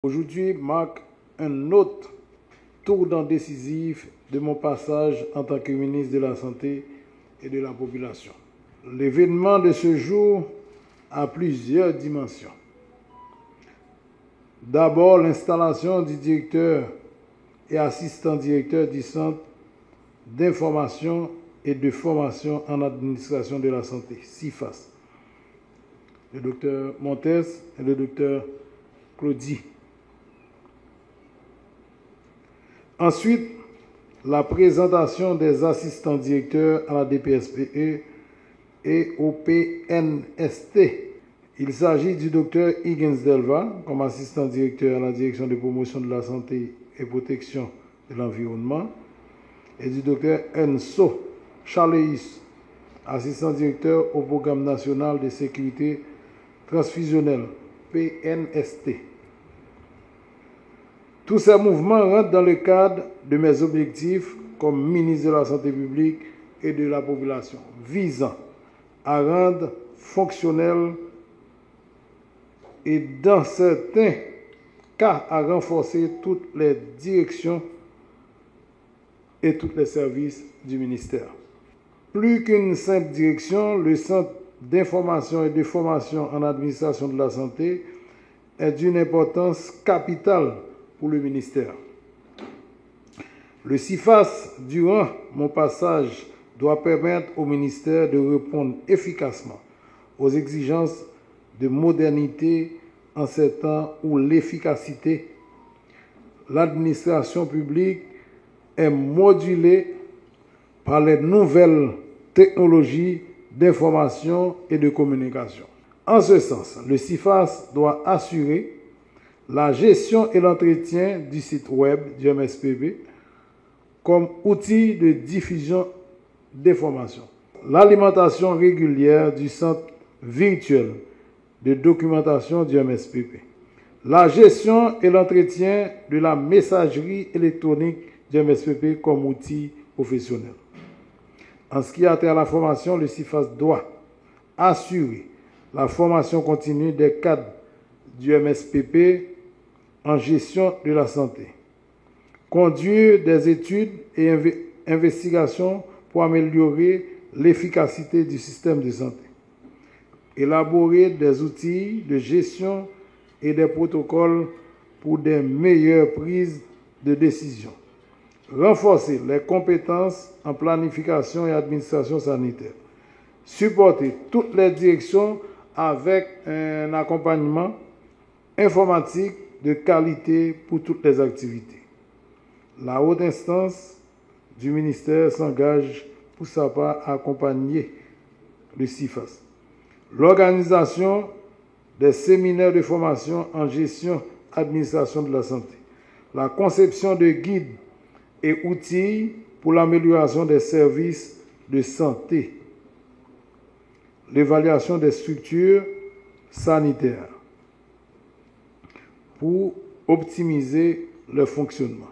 Aujourd'hui marque un autre tournant décisif de mon passage en tant que ministre de la Santé et de la Population. L'événement de ce jour a plusieurs dimensions. D'abord, l'installation du directeur et assistant directeur du Centre d'information et de formation en administration de la santé, CIFAS, le docteur Montes et le docteur Claudie. Ensuite, la présentation des assistants directeurs à la DPSPE et au PNST. Il s'agit du docteur Higgins Delva comme assistant directeur à la direction de promotion de la santé et protection de l'environnement et du docteur Enso Chaleis, assistant directeur au programme national de sécurité transfusionnelle, PNST. Tous ces mouvements rentrent dans le cadre de mes objectifs comme ministre de la Santé publique et de la Population, visant à rendre fonctionnel et dans certains cas à renforcer toutes les directions et tous les services du ministère. Plus qu'une simple direction, le Centre d'information et de formation en administration de la santé est d'une importance capitale pour le ministère. Le CIFAS, durant mon passage, doit permettre au ministère de répondre efficacement aux exigences de modernité en ces temps où l'efficacité, l'administration publique est modulée par les nouvelles technologies d'information et de communication. En ce sens, le CIFAS doit assurer la gestion et l'entretien du site web du MSPP comme outil de diffusion d'informations, l'alimentation régulière du centre virtuel de documentation du MSPP, la gestion et l'entretien de la messagerie électronique du MSPP comme outil professionnel. En ce qui a trait à la formation, le CIFAS doit assurer la formation continue des cadres du MSPP en gestion de la santé, conduire des études et investigations pour améliorer l'efficacité du système de santé, élaborer des outils de gestion et des protocoles pour des meilleures prises de décision, renforcer les compétences en planification et administration sanitaire, supporter toutes les directions avec un accompagnement informatique de qualité pour toutes les activités. La haute instance du ministère s'engage pour sa part à accompagner le CIFAS. L'organisation des séminaires de formation en gestion administration de la santé, la conception de guides et outils pour l'amélioration des services de santé, l'évaluation des structures sanitaires pour optimiser leur fonctionnement.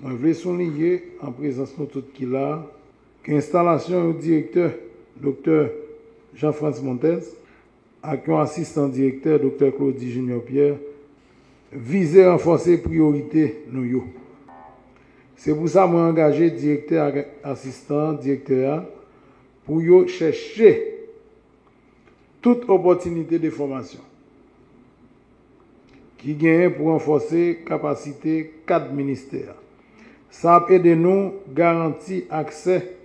Je veux souligner, en présence de tout qui là, qu'installation du directeur, Dr Jean-François Montes, avec un assistant directeur, Dr Claudie Junior Pierre, visait à renforcer les priorités nous. C'est pour ça que j'ai engagé directeur, assistant, directeur, pour chercher toute opportunité de formation qui gagne pour renforcer la capacité 4 ministères. Ça aide de nous garantir accès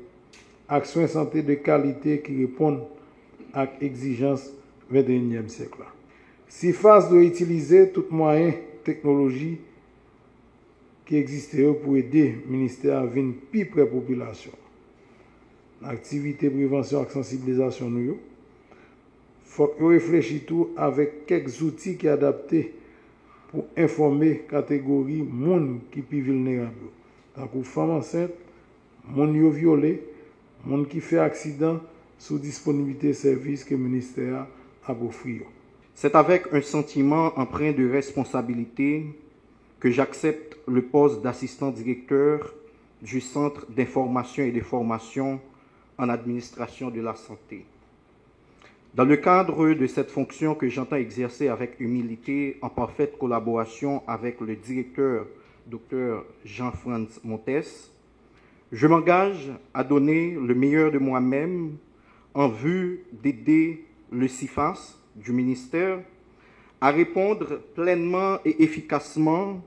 à soins de santé de qualité qui répondent à l'exigence du 21e siècle. CIFAS doit utiliser tous les moyens technologiques qui existent pour aider le ministère à venir plus près de la population. L'activité prévention et sensibilisation, il faut réfléchir tout avec quelques outils qui sont adaptés pour informer la catégorie de gens qui sont vulnérables. Donc, les femmes enceintes, les gens violés, les gens qui font accident, sous disponibilité de services que le ministère a offert. C'est avec un sentiment empreint de responsabilité que j'accepte le poste d'assistant directeur du Centre d'information et de formation en administration de la santé. Dans le cadre de cette fonction que j'entends exercer avec humilité, en parfaite collaboration avec le directeur, Dr Jean-Franz Montes, je m'engage à donner le meilleur de moi-même en vue d'aider le CIFAS du ministère à répondre pleinement et efficacement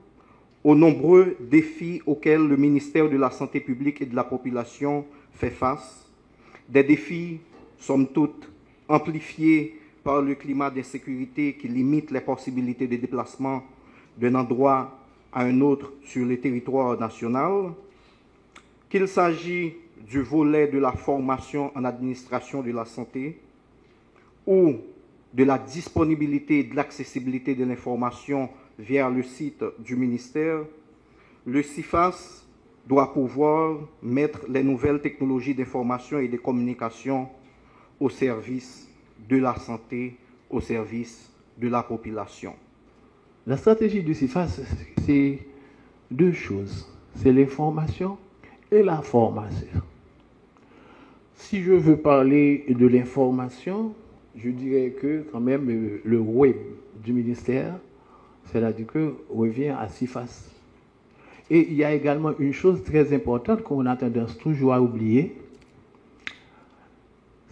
aux nombreux défis auxquels le ministère de la Santé publique et de la population fait face, des défis, somme toute, amplifiés par le climat d'insécurité qui limite les possibilités de déplacement d'un endroit à un autre sur le territoire national, qu'il s'agit du volet de la formation en administration de la santé ou de la disponibilité et de l'accessibilité de l'information via le site du ministère, le CIFAS doit pouvoir mettre les nouvelles technologies d'information et de communication au service de la santé, au service de la population. La stratégie du CIFAS, c'est deux choses. C'est l'information et la formation. Si je veux parler de l'information, je dirais que quand même le web du ministère, c'est-à-dire que revient à CIFAS. Et il y a également une chose très importante qu'on a tendance toujours à oublier,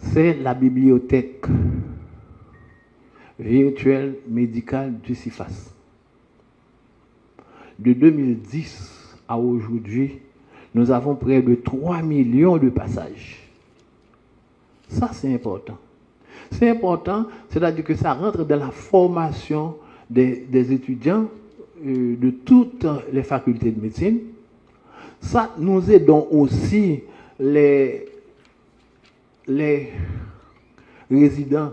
c'est la bibliothèque virtuelle médicale du CIFAS. De 2010 à aujourd'hui, nous avons près de 3 millions de passages. Ça, c'est important. C'est important, c'est-à-dire que ça rentre dans la formation des étudiants de toutes les facultés de médecine. Ça, nous aidons aussi les résidents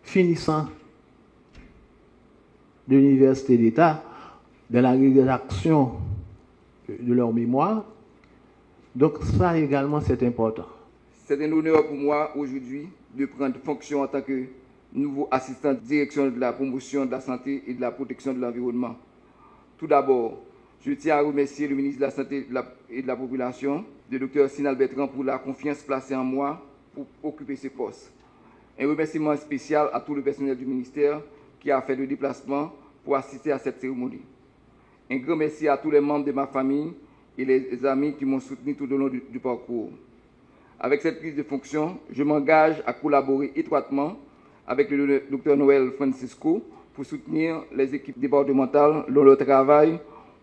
finissants de l'université d'État dans la rédaction de leur mémoire. Donc ça également, c'est important. C'est un honneur pour moi aujourd'hui de prendre fonction en tant que nouveau assistant de direction de la promotion de la santé et de la protection de l'environnement. Tout d'abord, je tiens à remercier le ministre de la Santé et de la Population, le Dr Sinal Bertrand, pour la confiance placée en moi pour occuper ce poste. Un remerciement spécial à tout le personnel du ministère qui a fait le déplacement pour assister à cette cérémonie. Un grand merci à tous les membres de ma famille et les amis qui m'ont soutenu tout au long du parcours. Avec cette prise de fonction, je m'engage à collaborer étroitement avec le Dr Noël Francisco pour soutenir les équipes départementales dans leur travail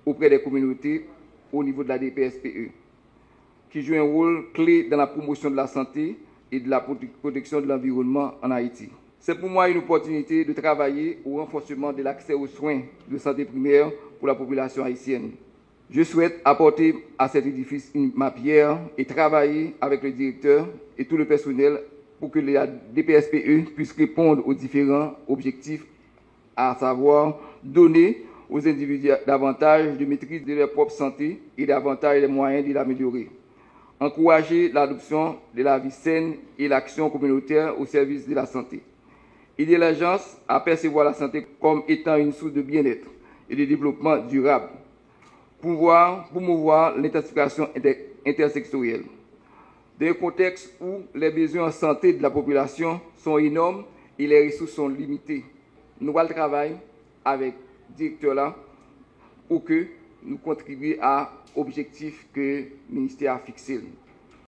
auprès des communautés au niveau de la DPSPE, qui joue un rôle clé dans la promotion de la santé et de la protection de l'environnement en Haïti. C'est pour moi une opportunité de travailler au renforcement de l'accès aux soins de santé primaire pour la population haïtienne. Je souhaite apporter à cet édifice ma pierre et travailler avec le directeur et tout le personnel pour que la DPSPE puisse répondre aux différents objectifs, à savoir donner aux individus davantage de maîtrise de leur propre santé et davantage les moyens de l'améliorer. Encourager l'adoption de la vie saine et l'action communautaire au service de la santé. Aider l'agence à percevoir la santé comme étant une source de bien-être et de développement durable. Promouvoir l'intensification intersectorielle. Dans un contexte où les besoins en santé de la population sont énormes et les ressources sont limitées, nous allons travailler avec le directeur là pour que nous contribuions à l'objectif que le ministère a fixé.